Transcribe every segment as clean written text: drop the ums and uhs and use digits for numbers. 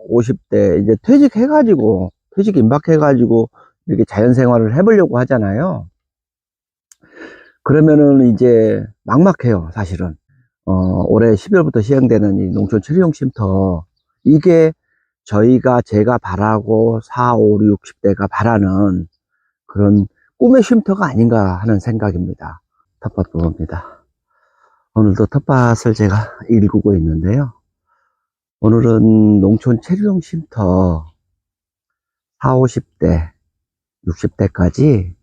50대 이제 퇴직해가지고, 퇴직 임박해가지고, 이렇게 자연생활을 해보려고 하잖아요. 그러면은 이제 막막해요, 사실은. 올해 12월부터 시행되는 이 농촌 체류용 쉼터, 이게 제가 바라고 4, 5, 6, 60대가 바라는 그런 꿈의 쉼터가 아닌가 하는 생각입니다. 텃밭 부부입니다. 오늘도 텃밭을 제가 일구고 있는데요. 오늘은 농촌 체류용 쉼터 4, 50대, 60대까지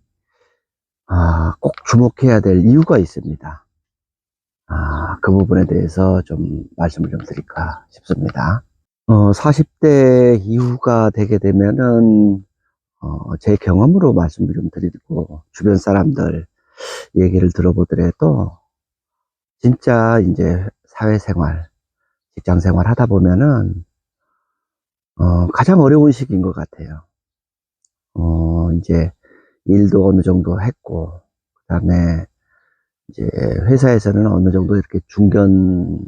꼭 주목해야 될 이유가 있습니다. 그 부분에 대해서 좀 말씀을 좀 드릴까 싶습니다. 40대 이후가 되게 되면은 제 경험으로 말씀을 좀 드리고 주변 사람들 얘기를 들어보더라도 진짜 이제 사회생활, 직장생활 하다 보면은 가장 어려운 시기인 것 같아요. 이제 일도 어느 정도 했고, 그다음에 이제 회사에서는 어느 정도 이렇게 중견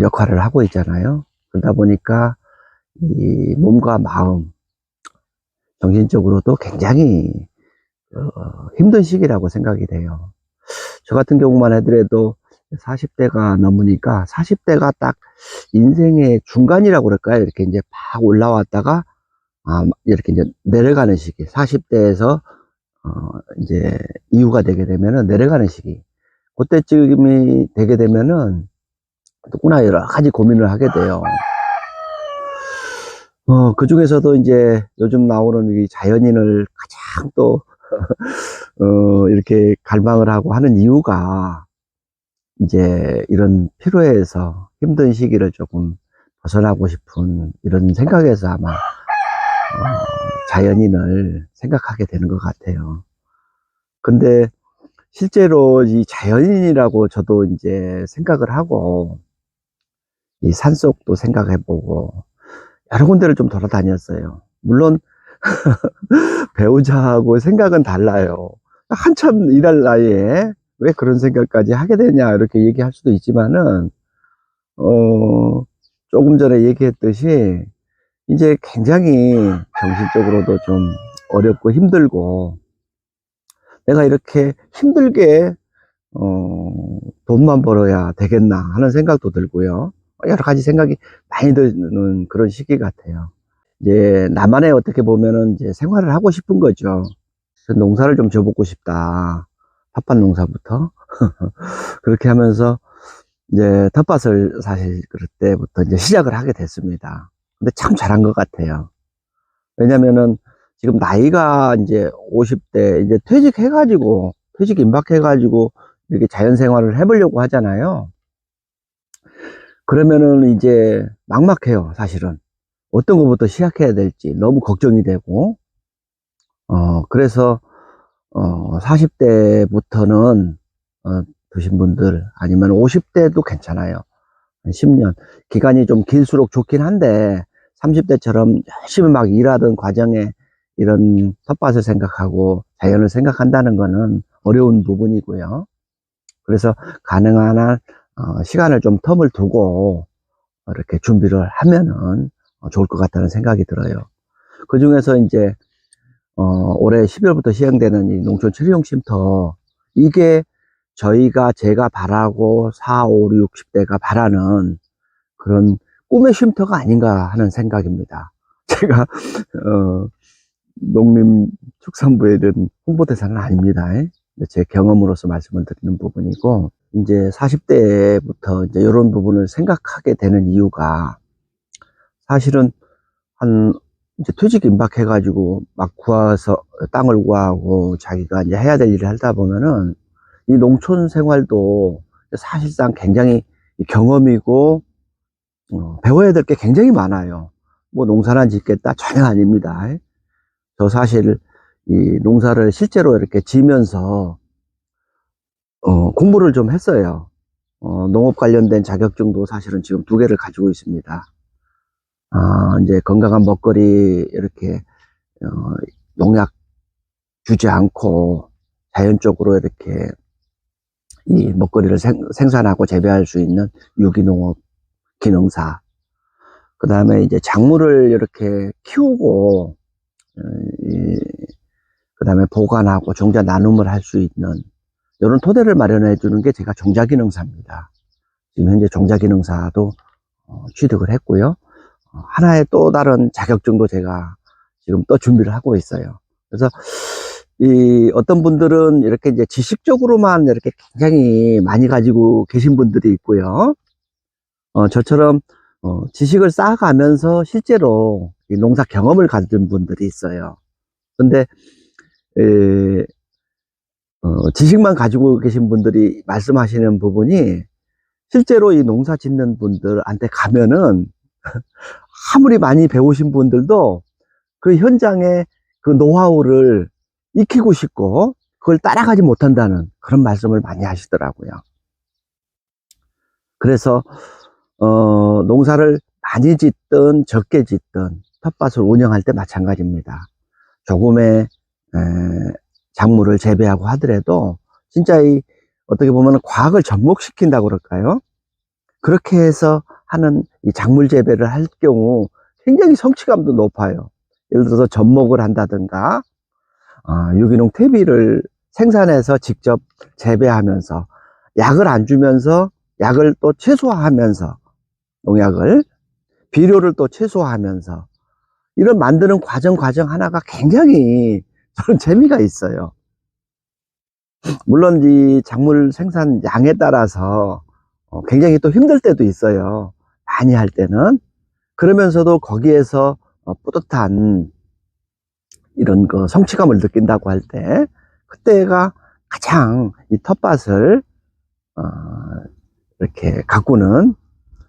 역할을 하고 있잖아요. 그러다 보니까 이 몸과 마음, 정신적으로도 굉장히 힘든 시기라고 생각이 돼요. 저 같은 경우만 하더라도 40대가 넘으니까 40대가 딱 인생의 중간이라고 그럴까요? 이렇게 이제 팍 올라왔다가 이렇게 이제 내려가는 시기. 40대에서 이제 이후가 되게 되면은 내려가는 시기. 그때쯤이 되게 되면은 누구나 여러 가지 고민을 하게 돼요. 그 중에서도 이제 요즘 나오는 이 자연인을 가장 또 이렇게 갈망을 하고 하는 이유가 이제 이런 피로에서 힘든 시기를 조금 벗어나고 싶은 이런 생각에서 아마 자연인을 생각하게 되는 것 같아요. 근데 실제로 이 자연인이라고 저도 이제 생각을 하고 이 산속도 생각해보고 여러 군데를 좀 돌아다녔어요. 물론 배우자하고 생각은 달라요. 한참 일할 나이에 왜 그런 생각까지 하게 되냐 이렇게 얘기할 수도 있지만은 조금 전에 얘기했듯이 이제 굉장히 정신적으로도 좀 어렵고 힘들고 내가 이렇게 힘들게 돈만 벌어야 되겠나 하는 생각도 들고요. 여러 가지 생각이 많이 드는 그런 시기 같아요. 이제 나만의 어떻게 보면은 이제 생활을 하고 싶은 거죠. 농사를 좀 져보고 싶다. 텃밭 농사부터. 그렇게 하면서 이제 텃밭을 사실 그때부터 이제 시작을 하게 됐습니다. 근데 참 잘한 것 같아요. 왜냐면은 지금 나이가 이제 50대 이제 퇴직 임박해가지고 이렇게 자연생활을 해보려고 하잖아요. 그러면은 이제 막막해요, 사실은. 어떤 것부터 시작해야 될지 너무 걱정이 되고, 그래서, 40대부터는, 드신 분들, 아니면 50대도 괜찮아요. 한 10년. 기간이 좀 길수록 좋긴 한데, 30대처럼 열심히 막 일하던 과정에 이런 텃밭을 생각하고 자연을 생각한다는 거는 어려운 부분이고요. 그래서 가능한 한, 시간을 좀 텀을 두고, 이렇게 준비를 하면은 좋을 것 같다는 생각이 들어요. 그 중에서 이제, 올해 12월부터 시행되는 이 농촌 체류용 쉼터, 이게 제가 바라고 4, 5, 6, 60대가 바라는 그런 꿈의 쉼터가 아닌가 하는 생각입니다. 제가, 농림축산부에 대한 홍보대사는 아닙니다. 제 경험으로서 말씀을 드리는 부분이고, 이제 40대부터 이제 이런 부분을 생각하게 되는 이유가 사실은 이제 퇴직 임박해가지고 막 땅을 구하고 자기가 이제 해야 될 일을 하다 보면은 이 농촌 생활도 사실상 굉장히 경험이고, 배워야 될 게 굉장히 많아요. 뭐 농사나 짓겠다? 전혀 아닙니다. 저 사실 이 농사를 실제로 이렇게 지면서, 공부를 좀 했어요. 농업 관련된 자격증도 사실은 지금 2개를 가지고 있습니다. 이제 건강한 먹거리 이렇게 어, 농약 주지 않고 자연적으로 이렇게 이 먹거리를 생산하고 재배할 수 있는 유기농업 기능사. 그 다음에 이제 작물을 이렇게 키우고, 그 다음에 보관하고 종자 나눔을 할 수 있는 이런 토대를 마련해 주는 게 제가 종자기능사입니다. 지금 현재 종자기능사도 취득을 했고요. 하나의 또 다른 자격증도 제가 지금 또 준비를 하고 있어요. 그래서 어떤 분들은 이렇게 이제 지식적으로만 이렇게 굉장히 많이 가지고 계신 분들이 있고요. 저처럼 지식을 쌓아가면서 실제로 이 농사 경험을 가진 분들이 있어요. 근데 지식만 가지고 계신 분들이 말씀하시는 부분이 실제로 이 농사 짓는 분들한테 가면은 아무리 많이 배우신 분들도 그 현장의 그 노하우를 익히고 싶고 그걸 따라가지 못한다는 그런 말씀을 많이 하시더라고요. 그래서 농사를 많이 짓든 적게 짓든 텃밭을 운영할 때 마찬가지입니다. 조금의 작물을 재배하고 하더라도 진짜 어떻게 보면 과학을 접목시킨다고 그럴까요? 그렇게 해서 하는 이 작물 재배를 할 경우 굉장히 성취감도 높아요. 예를 들어서 접목을 한다든가 유기농 퇴비를 생산해서 직접 재배하면서 약을 안 주면서 약을 또 최소화하면서 농약을 비료를 또 최소화하면서 이런 만드는 과정 하나가 굉장히 저는 재미가 있어요. 물론 이 작물 생산 양에 따라서 굉장히 또 힘들 때도 있어요. 많이 할 때는. 그러면서도 거기에서 뿌듯한 이런 그 성취감을 느낀다고 할 때 그때가 가장 이 텃밭을 이렇게 가꾸는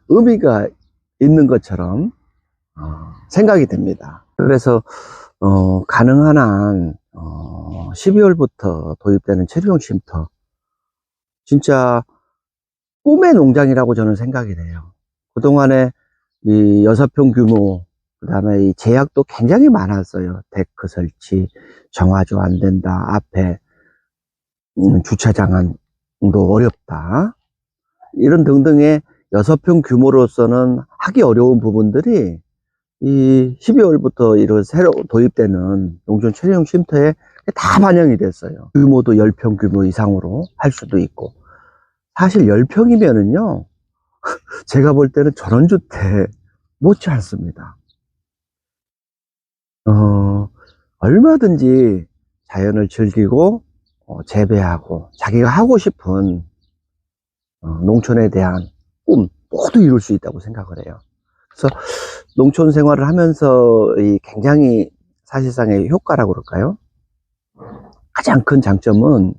의미가 있는 것처럼 생각이 됩니다. 그래서 가능한 한 12월부터 도입되는 체류용 쉼터 진짜 꿈의 농장이라고 저는 생각이 돼요. 그동안에 이 6평 규모 그 다음에 이 제약도 굉장히 많았어요. 데크 설치, 정화조 안 된다, 앞에 주차장도 어렵다, 이런 등등의 6평 규모로서는 하기 어려운 부분들이 이 12월부터 이런 새로 도입되는 농촌 체류용 쉼터에 다 반영이 됐어요. 규모도 10평 규모 이상으로 할 수도 있고, 사실 10평이면은요 제가 볼 때는 전원주택 못지 않습니다. 얼마든지 자연을 즐기고 재배하고 자기가 하고 싶은 농촌에 대한 꿈 모두 이룰 수 있다고 생각을 해요. 그래서 농촌 생활을 하면서 굉장히 사실상의 효과라고 그럴까요? 가장 큰 장점은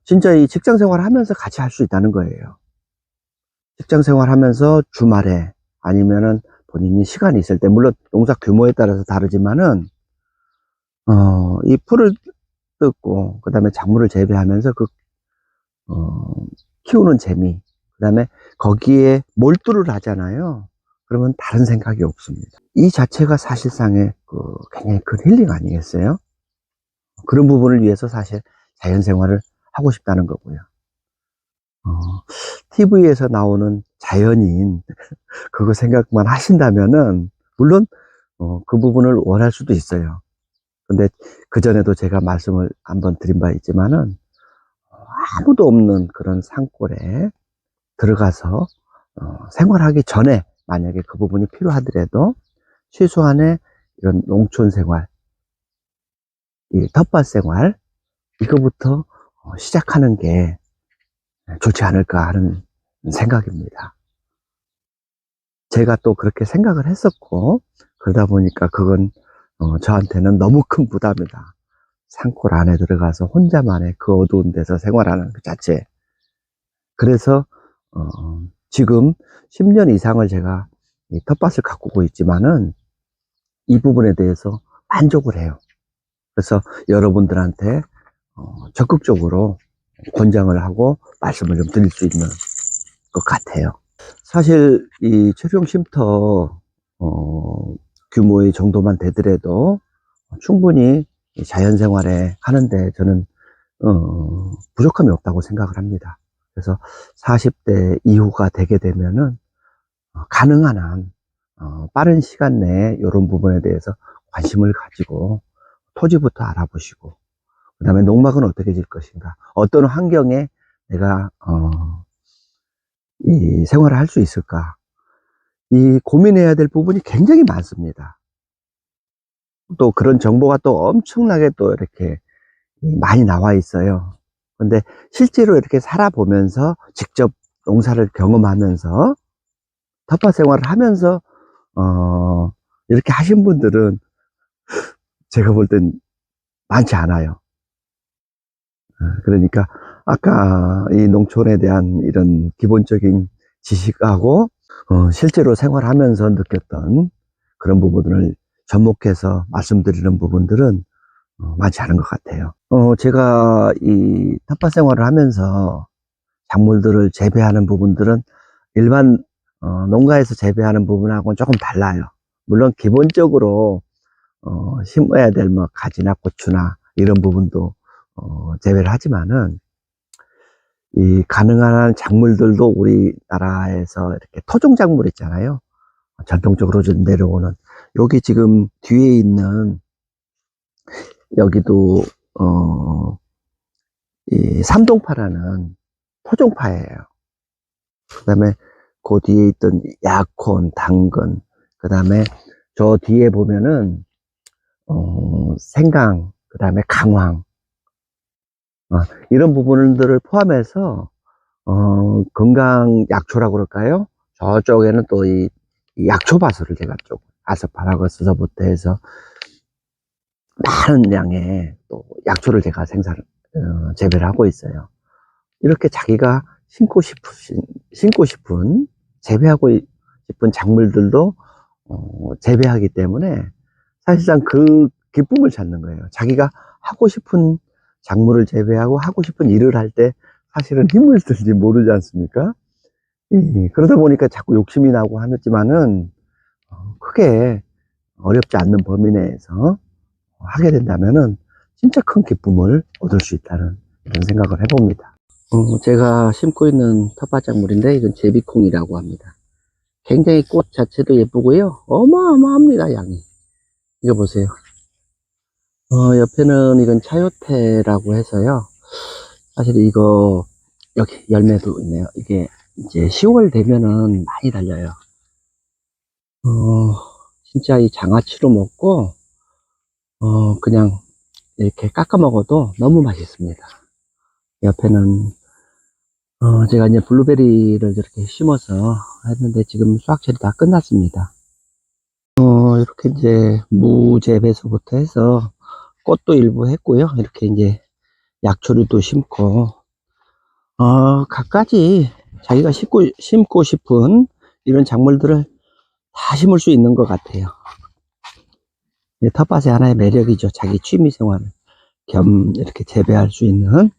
진짜 이 직장 생활을 하면서 같이 할 수 있다는 거예요. 직장 생활 하면서 주말에 아니면은 본인이 시간이 있을 때, 물론 농사 규모에 따라서 다르지만은 이 풀을 뜯고 그 다음에 작물을 재배하면서 키우는 재미, 그 다음에 거기에 몰두를 하잖아요. 그러면 다른 생각이 없습니다. 이 자체가 사실상의 굉장히 큰 힐링 아니겠어요? 그런 부분을 위해서 사실 자연생활을 하고 싶다는 거고요. TV에서 나오는 자연인 그거 생각만 하신다면은 물론 그 부분을 원할 수도 있어요. 근데 그전에도 제가 말씀을 한번 드린 바 있지만은 아무도 없는 그런 산골에 들어가서 생활하기 전에 만약에 그 부분이 필요하더라도 최소한의 이런 농촌 생활, 이 텃밭 생활, 이거부터 시작하는 게 좋지 않을까 하는 생각입니다. 제가 또 그렇게 생각을 했었고, 그러다 보니까 그건 저한테는 너무 큰 부담이다. 산골 안에 들어가서 혼자만의 그 어두운 데서 생활하는 그 자체. 그래서 지금 10년 이상을 제가 이 텃밭을 가꾸고 있지만은 이 부분에 대해서 만족을 해요. 그래서 여러분들한테 적극적으로 권장을 하고 말씀을 좀 드릴 수 있는 것 같아요. 사실 이 체류용 쉼터 규모의 정도만 되더라도 충분히 자연생활에 하는데 저는 부족함이 없다고 생각을 합니다. 그래서 40대 이후가 되게 되면은 가능한 한 빠른 시간 내에 이런 부분에 대해서 관심을 가지고 토지부터 알아보시고, 그 다음에 농막은 어떻게 질 것인가, 어떤 환경에 내가 이 생활을 할 수 있을까, 이 고민해야 될 부분이 굉장히 많습니다. 또 그런 정보가 또 엄청나게 또 이렇게 많이 나와 있어요. 근데 실제로 이렇게 살아보면서 직접 농사를 경험하면서 텃밭 생활을 하면서 이렇게 하신 분들은 제가 볼 땐 많지 않아요. 그러니까 아까 이 농촌에 대한 이런 기본적인 지식하고 실제로 생활하면서 느꼈던 그런 부분을 접목해서 말씀드리는 부분들은 많지 않은 것 같아요. 제가 이 텃밭 생활을 하면서 작물들을 재배하는 부분들은 일반 농가에서 재배하는 부분하고는 조금 달라요. 물론 기본적으로 심어야 될 뭐 가지나 고추나 이런 부분도 재배를 하지만은, 이 가능한 한 작물들도 우리나라에서 이렇게 토종 작물 있잖아요. 전통적으로 좀 내려오는, 여기 지금 뒤에 있는 여기도 이 삼동파라는 토종파예요. 그 다음에 그 뒤에 있던 약혼, 당근, 그 다음에 저 뒤에 보면은 생강, 그 다음에 강황, 이런 부분들을 포함해서 건강 약초라고 그럴까요? 저쪽에는 또 이 약초바스를 제가 쪽 아스파라거스서부터 해서 많은 양의 또 약초를 제가 재배를 하고 있어요. 이렇게 자기가 심고 싶은, 재배하고 싶은 작물들도 재배하기 때문에 사실상 그 기쁨을 찾는 거예요. 자기가 하고 싶은 작물을 재배하고 하고 싶은 일을 할 때 사실은 힘을 들지 모르지 않습니까? 그러다 보니까 자꾸 욕심이 나고 하지만은 크게 어렵지 않는 범위 내에서 하게 된다면은 진짜 큰 기쁨을 얻을 수 있다는 이런 생각을 해봅니다. 제가 심고 있는 텃밭 작물인데 이건 제비콩이라고 합니다. 굉장히 꽃 자체도 예쁘고요. 어마어마합니다, 양이. 이거 보세요. 옆에는 이건 차요테라고 해서요. 사실 이거 여기 열매도 있네요. 이게 이제 10월 되면은 많이 달려요. 진짜 이 장아찌로 먹고 그냥 이렇게 깎아 먹어도 너무 맛있습니다. 옆에는 제가 이제 블루베리를 이렇게 심어서 했는데 지금 수확철이 다 끝났습니다. 이렇게 이제 무재배수부터 해서 꽃도 일부 했고요. 이렇게 이제 약초류도 심고, 갖가지 자기가 심고 싶은 이런 작물들을 다 심을 수 있는 것 같아요. 텃밭의 하나의 매력이죠. 자기 취미생활 겸 이렇게 재배할 수 있는.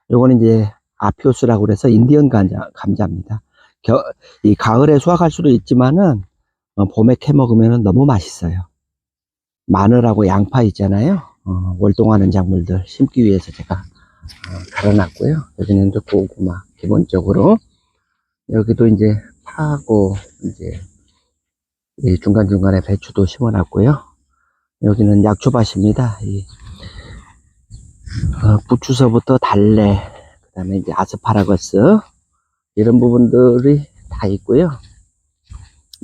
요거는 이제 아피오스라고 그래서 인디언 감자입니다. 이 가을에 수확할 수도 있지만은 봄에 캐 먹으면 너무 맛있어요. 마늘하고 양파 있잖아요. 월동하는 작물들 심기 위해서 제가 갈아놨고요. 여기는 또 고구마 기본적으로, 여기도 이제 파하고 이제 이 중간중간에 배추도 심어놨고요. 여기는 약초밭입니다. 부추서부터 달래, 그 다음에 이제 아스파라거스, 이런 부분들이 다 있고요.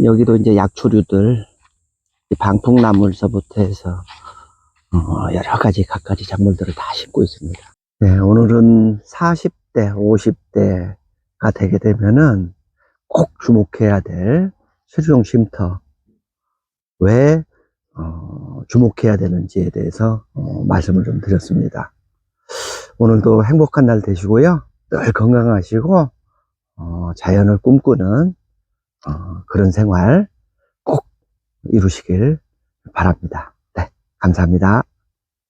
여기도 이제 약초류들, 방풍나물서부터 해서 여러 가지 갖가지 작물들을 다 심고 있습니다. 네, 오늘은 40대, 50대가 되게 되면은 꼭 주목해야 될 수종 쉼터, 왜 주목해야 되는지에 대해서 말씀을 좀 드렸습니다. 오늘도 행복한 날 되시고요. 늘 건강하시고 자연을 꿈꾸는 그런 생활 꼭 이루시길 바랍니다. 네, 감사합니다.